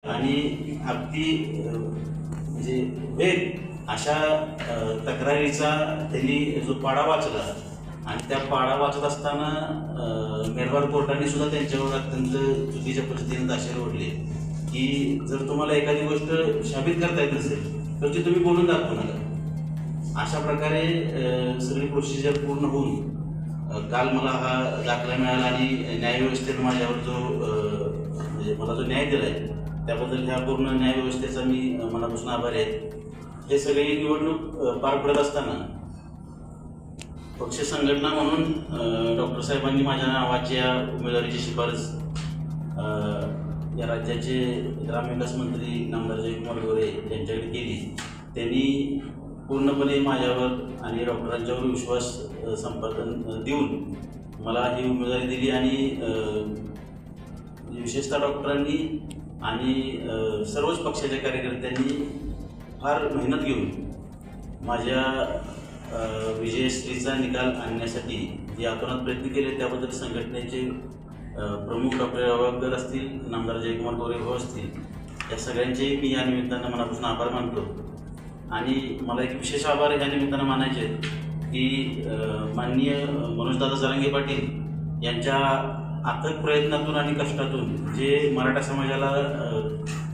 आणि अगदी म्हणजे वेग अशा तक्रारीचा त्यांनी जो पाडा वाचला आणि त्या पाडा वाचत असताना मेलवार कोर्टाने सुद्धा त्यांच्यावर अत्यंत चुकीच्या पद्धतीने दाशेर ओढले की जर तुम्हाला एखादी गोष्ट साबित करता येत नसेल तर ती तुम्ही बोलून दाखवू नका. अशा प्रकारे सगळी प्रोसिजर पूर्ण होऊन काल मला हा दाखला मिळाला आणि न्यायव्यवस्थेनं माझ्यावर जो म्हणजे मला जो न्याय दिला आहे त्याबद्दल ह्या पूर्ण न्यायव्यवस्थेचा मी मनापासून आभारी आहे. हे सगळी निवडणूक पार पडत असताना पक्ष संघटना म्हणून डॉक्टर साहेबांनी माझ्या नावाच्या उमेदवारीची शिफारस या राज्याचे ग्रामविकास मंत्री नामदार जयकुमार गोरे यांच्याकडे केली. त्यांनी पूर्णपणे माझ्यावर आणि डॉक्टरांच्यावर विश्वास संपादन देऊन मला ही उमेदवारी दिली आणि विशेषतः डॉक्टरांनी आणि सर्वच पक्षाच्या कार्यकर्त्यांनी फार मेहनत घेऊन माझ्या विजयश्रीचा निकाल आणण्यासाठी जे आतोनात प्रयत्न केले त्याबद्दल संघटनेचे प्रमुख डॉक्टर आवागकर असतील, नामदार जयकुमार गोरे भाऊ असतील, या सगळ्यांचे मी या निमित्तानं मनापासून आभार मानतो. आणि मला एक विशेष आभार या निमित्तानं मानायचे की माननीय मनोजदादा जरांगे पाटील यांच्या अथक प्रयत्नातून आणि कष्टातून जे मराठा समाजाला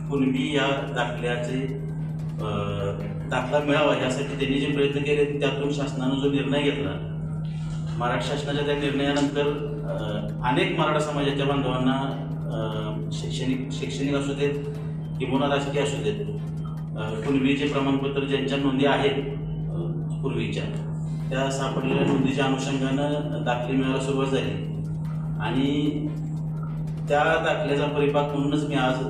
कुणबी या दाखल्याचे दाखला मिळावा यासाठी त्यांनी जे प्रयत्न केले त्यातून शासनानं जो निर्णय घेतला, मराठा शासनाच्या त्या निर्णयानंतर अनेक मराठा समाजाच्या बांधवांना शैक्षणिक असू देत किंवा राजकीय असू देत कुणबीचे प्रमाणपत्र ज्यांच्या नोंदी आहेत पूर्वीच्या त्या सापडलेल्या नोंदीच्या अनुषंगानं दाखले मिळायला सुरुवात झाली आणि त्या दाखल्याचा परिपाक म्हणूनच मी आज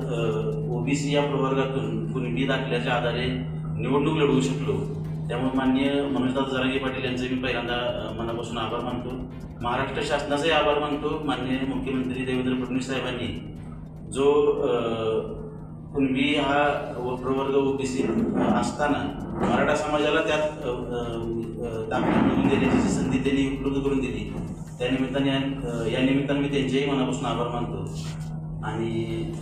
ओबीसी या प्रवर्गातून कुणबी दाखल्याच्या आधारे निवडणूक लढवू शकलो. त्यामुळे माननीय मनोजदादा जरांगे पाटील यांचे मी पहिल्यांदा मनापासून आभार मानतो. महाराष्ट्र शासनाचाही आभार मानतो. माननीय मुख्यमंत्री देवेंद्र फडणवीस साहेबांनी जो कुणबी हा प्रवर्ग ओबीसी असताना मराठा समाजाला त्यात दाखला मिळवून देण्याची जी संधी त्यांनी उपलब्ध करून दिली त्या निमित्ताने या निमित्ताने मी त्यांचेही मनापासून आभार मानतो. आणि